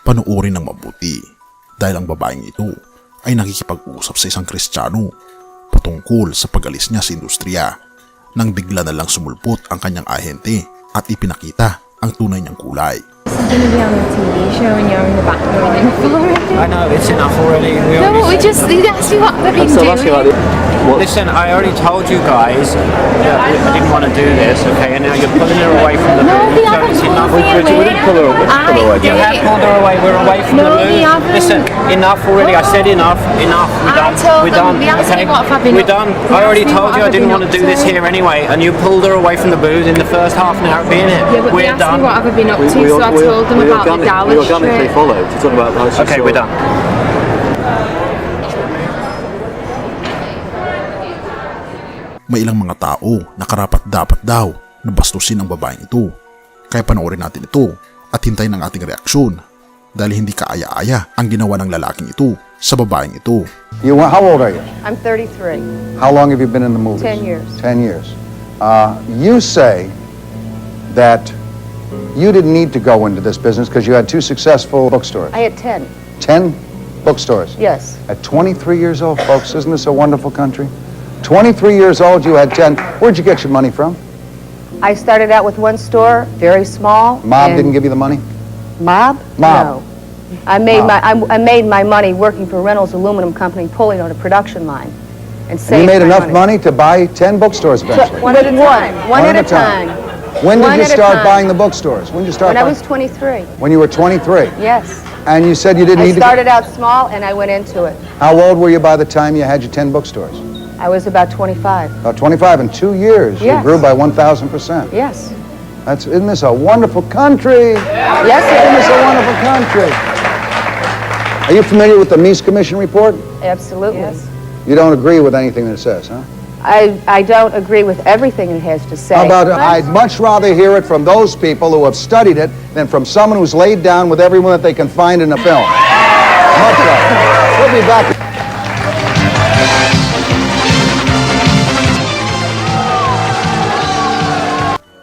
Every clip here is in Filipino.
Panuorin ng mabuti dahil ang babaeng ito ay nakikipag-usap sa isang Kristiyano patungkol sa pag-alis niya sa industriya nang bigla na lang sumulpot ang kanyang ahente at ipinakita ang tunay niyang kulay. It's gonna be on the TV show and you're in the background in Florida. I know, it's enough already. No, we just that's what I've been doing. Listen, I already told you guys that I didn't want to do this, okay? And now you're pulling her away from the No, booth. we So haven't it's pulled enough. me away. we didn't pull her away. You have pulled her away. We're away from No, the we booth. haven't. Listen, enough already. I said enough. Enough. We're I done. told We're them, done. they asked me Okay? what I've been We're up- done. they I already asked me told what you I I've didn't been want to up do this to. here anyway, and you pulled her away from the booth in the first half an hour of being here. Yeah, but they We're asked me done. what I've been up to, so I told them about the Dallas We organically trip. followed to talk about how she Okay, saw- we're done. May ilang mga tao na karapat-dapat daw na bastusin ang babaeng ito. Kaya panoorin natin ito at hintayin ang ating reaksyon dahil hindi kaaya-aya ang ginawa ng lalaking ito sa babaeng ito. How old are you? I'm 33. How long have you been in the movies? 10 years. 10 years. You say that you didn't need to go into this business because you had two successful bookstores. I had 10. 10 bookstores. Yes. At 23 years old, folks, isn't this a wonderful country? 23 years old, you had 10. Where'd you get your money from? I started out with one store, very small. Mob and- didn't give you the money? Mob? Mob. No. I made Mob. I made my money working for Reynolds Aluminum Company, pulling on a production line, and And saved you made my enough money to buy 10 bookstores eventually. One at a time. One at a time. When did One you at a start time. buying the bookstores? When did you start When I buying? was 23. When you were 23. Yes. And you said you didn't I need to. started out small and I went into it. How old were you by the time you had your 10 bookstores? I was about 25. About 25. In 2 years, you Yes. grew by 1,000%. Yes. Isn't this a wonderful country? Yes, Isn't this a wonderful country? Are you familiar with the Mies Commission report? absolutely. You don't agree with anything that it says, huh? I don't agree with everything it has to say. How about, I'd much rather hear it from those people who have studied it than from someone who's laid down with everyone that they can find in a film. Much rather. We'll be back.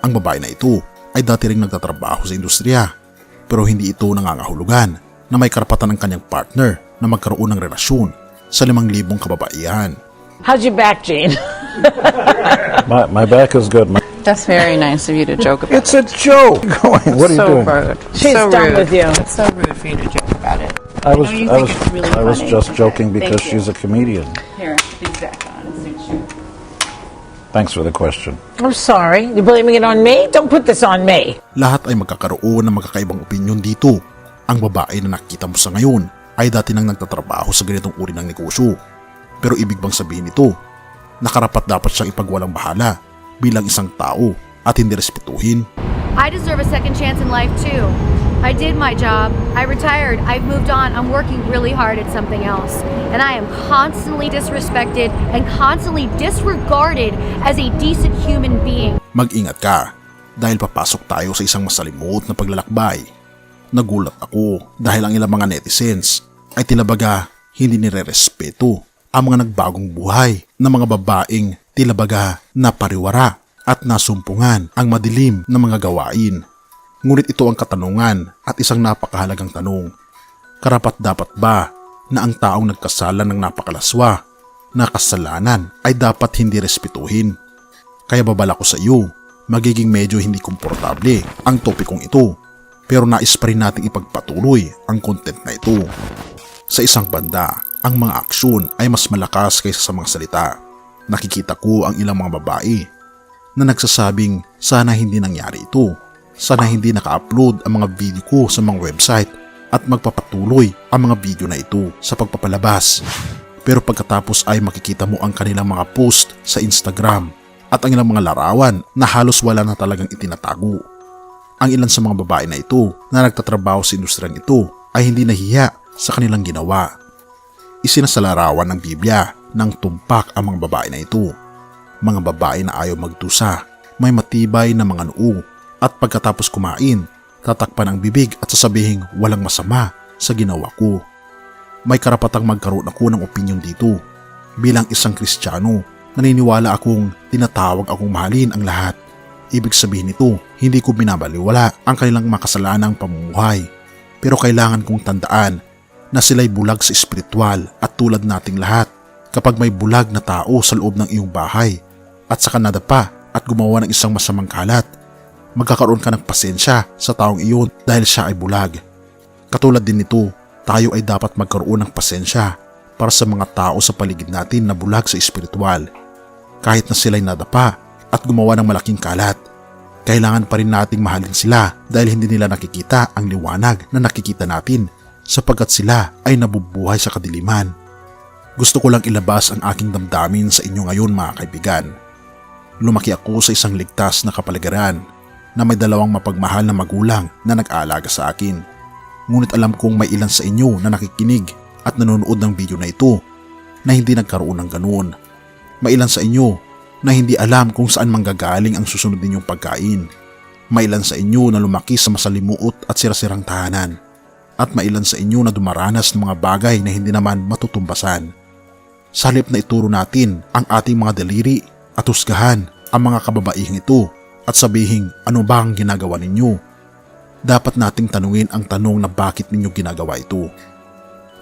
Ang babae na ito ay dati ring nagtatrabaho sa industriya pero hindi ito nangangahulugan na may karapatan ng kanyang partner na magkaroon ng relasyon sa 5,000 kababaihan. How's your back, Jane? My back is good. That's very nice of you to joke about. It's a joke. What are you So doing? rude. She's so done rude. with you. It's so rude for you to joke about it. I was know you I think was it's really I was funny. just joking because Thank you. she's a comedian. Here, these back on. It suits you. Thanks for the question. I'm sorry. You're blaming it on me? Don't put this on me. Lahat ay magkakaroon ng magkakaibang opinyon dito. Ang babae na nakita mo sa ngayon ay dati nang nagtatrabaho sa ganitong uri ng negosyo. Pero ibig bang sabihin nito na karapat dapat siyang ipagwalang bahala bilang isang tao at hindi respetuhin? I deserve a second chance in life too. I did my job. I retired. I've moved on. I'm working really hard at something else. And I am constantly disrespected and constantly disregarded as a decent human being. Mag-ingat ka dahil papasok tayo sa isang masalimuot na paglalakbay. Nagulat ako dahil ang ilang mga netizens ay tilabaga hindi nire-respeto ang mga nagbagong buhay ng mga babaeng tilabaga na pariwara at nasumpungan ang madilim na mga gawain. Ngunit ito ang katanungan at isang napakahalagang tanong. Karapat dapat ba na ang taong nagkasala ng napakalaswa na kasalanan ay dapat hindi respetuhin? Kaya babala ko sa iyo, magiging medyo hindi komportable ang topikong ito pero nais pa rin nating ipagpatuloy ang content na ito. Sa isang banda, ang mga aksyon ay mas malakas kaysa sa mga salita. Nakikita ko ang ilang mga babae na nagsasabing sana hindi nangyari ito. Sana hindi naka-upload ang mga video ko sa mga website at magpapatuloy ang mga video na ito sa pagpapalabas. Pero pagkatapos ay makikita mo ang kanilang mga post sa Instagram at ang ilang mga larawan na halos wala na talagang itinatago. Ang ilan sa mga babae na ito na nagtatrabaho sa industriyang ito ay hindi nahiya sa kanilang ginawa. Isinasalarawan ng Biblia ng tumpak ang mga babae na ito. Mga babae na ayaw magdusa, may matibay na mga noo at pagkatapos kumain, tatakpan ang bibig at sasabihing walang masama sa ginawa ko. May karapatang magkaroon ako ng opinyon dito. Bilang isang Kristiyano, naniniwala akong tinatawag akong mahalin ang lahat. Ibig sabihin nito, hindi ko binabaliwala ang kanilang makasalanang pamumuhay. Pero kailangan kong tandaan na sila'y bulag sa espiritual at tulad nating lahat. Kapag may bulag na tao sa loob ng iyong bahay at saka nadapa at gumawa ng isang masamang kalat, magkakaroon ka ng pasensya sa taong iyon dahil siya ay bulag. Katulad din nito, tayo ay dapat magkaroon ng pasensya para sa mga tao sa paligid natin na bulag sa espiritual. Kahit na sila'y nadapa at gumawa ng malaking kalat, kailangan pa rin nating mahalin sila dahil hindi nila nakikita ang liwanag na nakikita natin sapagkat sila ay nabubuhay sa kadiliman. Gusto ko lang ilabas ang aking damdamin sa inyo ngayon mga kaibigan. Lumaki ako sa isang ligtas na kapaligiran na may dalawang mapagmahal na magulang na nag-aalaga sa akin. Ngunit alam kong may ilan sa inyo na nakikinig at nanonood ng video na ito na hindi nagkaroon ng ganoon. May ilan sa inyo na hindi alam kung saan manggagaling ang susunod ninyong pagkain. May ilan sa inyo na lumaki sa masalimuot at sirasirang tahanan. At may ilan sa inyo na dumaranas ng mga bagay na hindi naman matutumbasan. Sa halip na ituro natin ang ating mga daliri at husgahan ang mga kababaihang ito at sabihin ano ba ang ginagawa ninyo, dapat nating tanungin ang tanong na bakit ninyo ginagawa ito.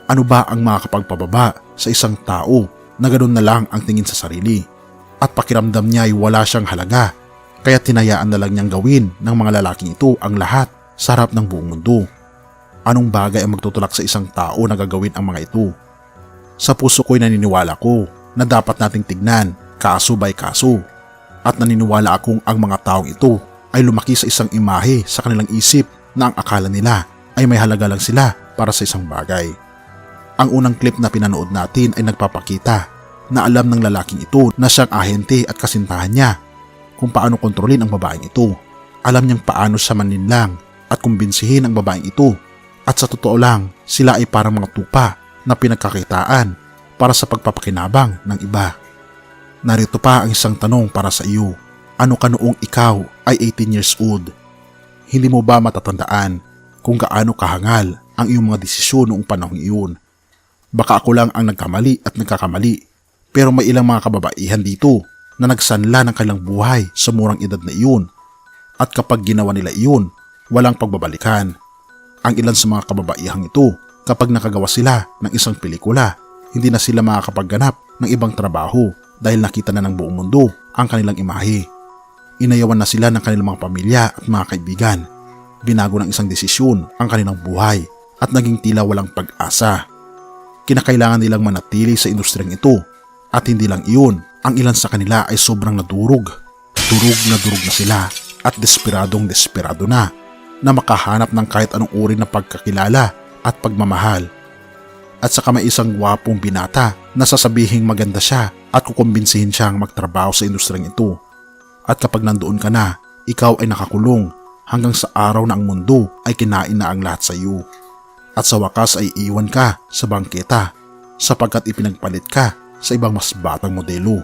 Ano ba ang makakapagpababa sa isang tao na ganoon na lang ang tingin sa sarili at pakiramdam niya ay wala siyang halaga kaya tinayaan na lang niyang gawin ng mga lalaking ito ang lahat sa harap ng buong mundo? Anong bagay ang magtutulak sa isang tao na gagawin ang mga ito? Sa puso ko'y naniniwala ko na dapat nating tignan kaso by kaso at naniniwala akong ang mga taong ito ay lumaki sa isang imahe sa kanilang isip na ang akala nila ay may halaga lang sila para sa isang bagay. Ang unang clip na pinanood natin ay nagpapakita na alam ng lalaking ito na siyang ahente at kasintahan niya kung paano kontrolin ang babaeng ito. Alam niyang paano siya manlinlang at kumbinsihin ang babaeng ito. At sa totoo lang, sila ay parang mga tupa na pinagkakitaan para sa pagpapakinabang ng iba. Narito pa ang isang tanong para sa iyo. Ano ka noong ikaw ay 18 years old? Hindi mo ba matatandaan kung gaano kahangal ang iyong mga desisyon noong panahong iyon? Baka ako lang ang nagkamali at nagkakamali, pero may ilang mga kababaihan dito na nagsanla ng kanilang buhay sa murang edad na iyon. At kapag ginawa nila iyon, walang pagbabalikan. Ang ilan sa mga kababaihang ito, kapag nakagawa sila ng isang pelikula, hindi na sila makakapagganap ng ibang trabaho dahil nakita na ng buong mundo ang kanilang imahe. Inayawan na sila ng kanilang mga pamilya at mga kaibigan. Binago ng isang desisyon ang kanilang buhay at naging tila walang pag-asa. Kinakailangan nilang manatili sa industriyang ito at hindi lang iyon, ang ilan sa kanila ay sobrang nadurog. Durog na sila at desperadong desperado na makahanap ng kahit anong uri na pagkakilala at pagmamahal. At saka may isang gwapong binata na sasabihing maganda siya at kukumbinsihin siyang magtrabaho sa industriyang ito. At kapag nandoon ka na, ikaw ay nakakulong hanggang sa araw na ang mundo ay kinain na ang lahat sa iyo. At sa wakas ay iwan ka sa bangketa sapagkat ipinagpalit ka sa ibang mas batang modelo.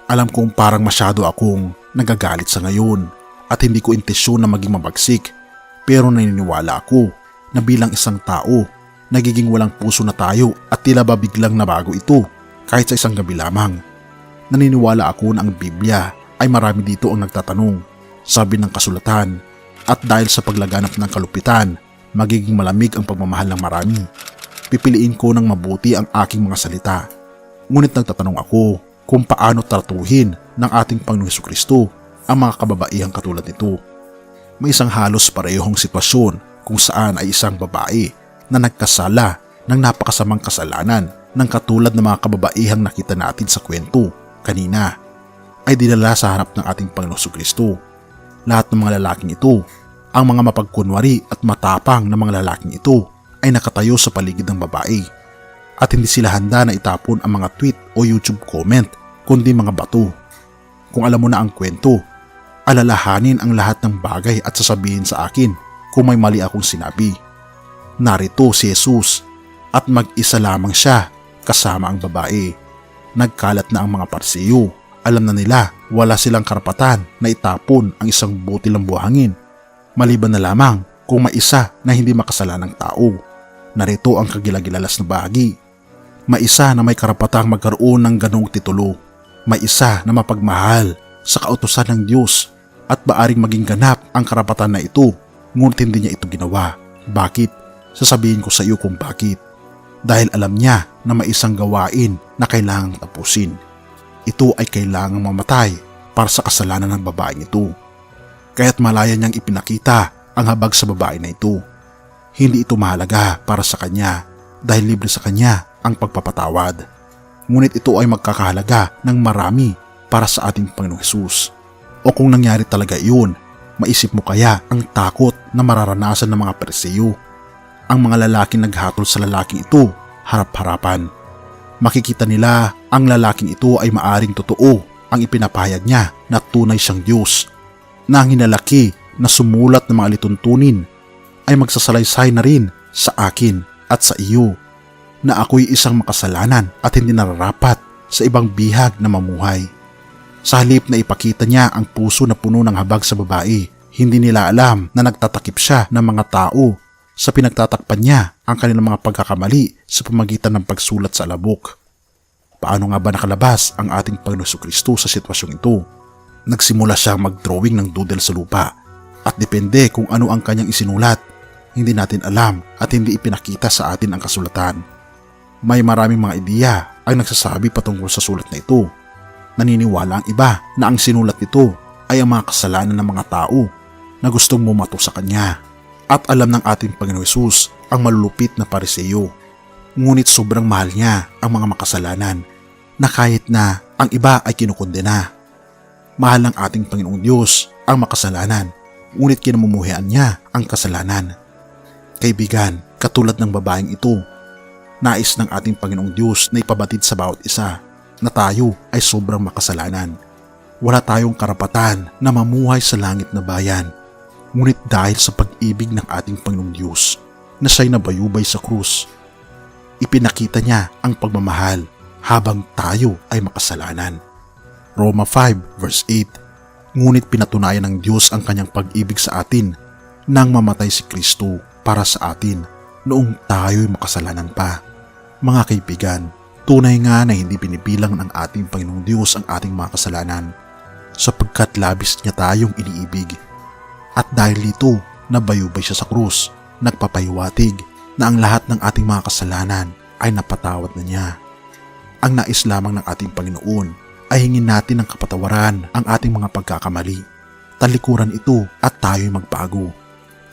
Alam kong parang masyado akong nagagalit sa ngayon at hindi ko intensyon na maging mabagsik. Pero naniniwala ako na bilang isang tao, nagiging walang puso na tayo at tila ba biglang nabago ito kahit sa isang gabi lamang. Naniniwala ako na ang Biblia ay marami dito ang nagtatanong, sabi ng kasulatan, at dahil sa paglaganap ng kalupitan, magiging malamig ang pagmamahal ng marami. Pipiliin ko ng mabuti ang aking mga salita. Ngunit nagtatanong ako kung paano tratuhin ng ating Panginoong Hesukristo ang mga kababaihang katulad nito. May isang halos parehong sitwasyon kung saan ay isang babae na nagkasala ng napakasamang kasalanan ng katulad ng mga kababaihang nakita natin sa kwento kanina ay dinala sa harap ng ating Panginoong Hesukristo. Lahat ng mga lalaking ito, ang mga mapagkunwari at matapang na mga lalaking ito ay nakatayo sa paligid ng babae at hindi sila handa na itapon ang mga tweet o YouTube comment kundi mga bato. Kung alam mo na ang kwento, alalahanin ang lahat ng bagay at sasabihin sa akin kung may mali akong sinabi. Narito si Jesus at mag-isa lamang siya kasama ang babae. Nagkalat na ang mga Parseyo. Alam na nila wala silang karapatan na itapon ang isang butil ng buhangin maliban na lamang kung may isa na hindi makasalanang tao. Narito ang kagilagilalas na bahagi. May isa na may karapatang magkaroon ng ganong titulo. May isa na mapagmahal sa kautusan ng Diyos at maaring maging ganap ang karapatan na ito, ngunit hindi niya ito ginawa. Bakit? Sasabihin ko sa iyo kung bakit. Dahil alam niya na may isang gawain na kailangang tapusin. Ito ay kailangang mamatay para sa kasalanan ng babaeng ito. Kaya't malaya niyang ipinakita ang habag sa babae na ito. Hindi ito mahalaga para sa kanya dahil libre sa kanya ang pagpapatawad. Ngunit ito ay magkakahalaga ng marami para sa ating Panginoong Hesus. O kung nangyari talaga iyon, maisip mo kaya ang takot na mararanasan ng mga Pariseo? Ang mga lalaking naghatol sa lalaking ito harap-harapan. Makikita nila ang lalaking ito ay maaring totoo ang ipinapahayag niya na tunay siyang Diyos, na ang hinalaki na sumulat ng mga lituntunin ay magsasalaysay na rin sa akin at sa iyo, na ako'y isang makasalanan at hindi nararapat sa ibang bihag na mamuhay. Sa halip na ipakita niya ang puso na puno ng habag sa babae, hindi nila alam na nagtatakip siya ng mga tao sa pinagtatakpan niya ang kanilang mga pagkakamali sa pamagitan ng pagsulat sa alabok. Paano nga ba nakalabas ang ating Panginoong Jesucristo sa sitwasyong ito? Nagsimula siyang mag-drawing ng doodle sa lupa at depende kung ano ang kanyang isinulat. Hindi natin alam at hindi ipinakita sa atin ang kasulatan. May maraming mga ideya ang nagsasabi patungkol sa sulat na ito. Naniniwala ang iba na ang sinulat nito ay ang mga kasalanan ng mga tao na gustong bumato sa kanya. At alam ng ating Panginoong Hesus ang malulupit na Pariseo. Ngunit sobrang mahal niya ang mga makasalanan na kahit na ang iba ay kinukondena. Mahal ng ating Panginoong Diyos ang makasalanan, ngunit kinamumuhian niya ang kasalanan. Kaibigan, katulad ng babaeng ito, nais ng ating Panginoong Diyos na ipabatid sa bawat isa na tayo ay sobrang makasalanan. Wala tayong karapatan na mamuhay sa langit na bayan. Ngunit dahil sa pag-ibig ng ating Panginoong Diyos na siya'y nabayubay sa krus, ipinakita niya ang pagmamahal habang tayo ay makasalanan. Roma 5 verse 8. Ngunit pinatunayan ng Diyos ang kanyang pag-ibig sa atin nang mamatay si Kristo para sa atin noong tayo'y makasalanan pa. Mga kaibigan, tunay nga na hindi binibilang ng ating Panginoong Diyos ang ating mga kasalanan sapagkat labis niya tayong iniibig. At dahil dito, nabayubay siya sa krus, nagpapahiwatig na ang lahat ng ating mga kasalanan ay napatawad na niya. Ang nais lamang ng ating Panginoon ay hingin natin ng kapatawaran ang ating mga pagkakamali. Talikuran ito at tayo'y magbago.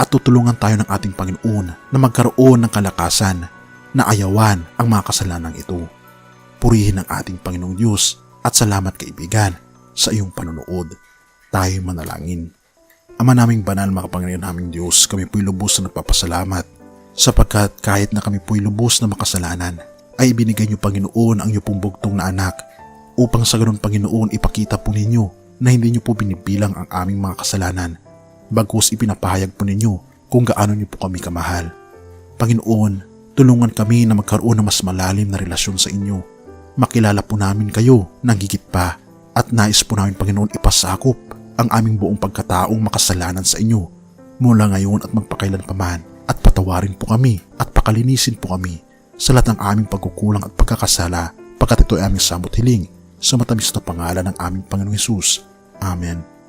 At tutulungan tayo ng ating Panginoon na magkaroon ng kalakasan na ayawan ang mga kasalanang ito. Purihin ang ating Panginoong Diyos at salamat kaibigan sa iyong panonood. Tayo'y manalangin. Ama naming banal, makapangyarihan naming Diyos, kami po'y lubos na nagpapasalamat sapagkat kahit na kami po'y lubos na makasalanan, ay ibinigay niyo Panginoon ang iyong pong bugtong na anak upang sa ganun Panginoon ipakita po ninyo na hindi niyo po binibilang ang aming mga kasalanan, bagkus ipinapahayag po ninyo kung gaano niyo po kami kamahal. Panginoon, tulungan kami na magkaroon ng mas malalim na relasyon sa inyo. Makilala po namin kayo ng higit pa at nais po namin Panginoon ipasakop ang aming buong pagkataong makasalanan sa inyo mula ngayon at magpakailanpaman, at patawarin po kami at pakalinisin po kami sa lahat ng aming pagkukulang at pagkakasala pagkat ito ay aming samot hiling sa matamis na pangalan ng aming Panginoong Hesus. Amen.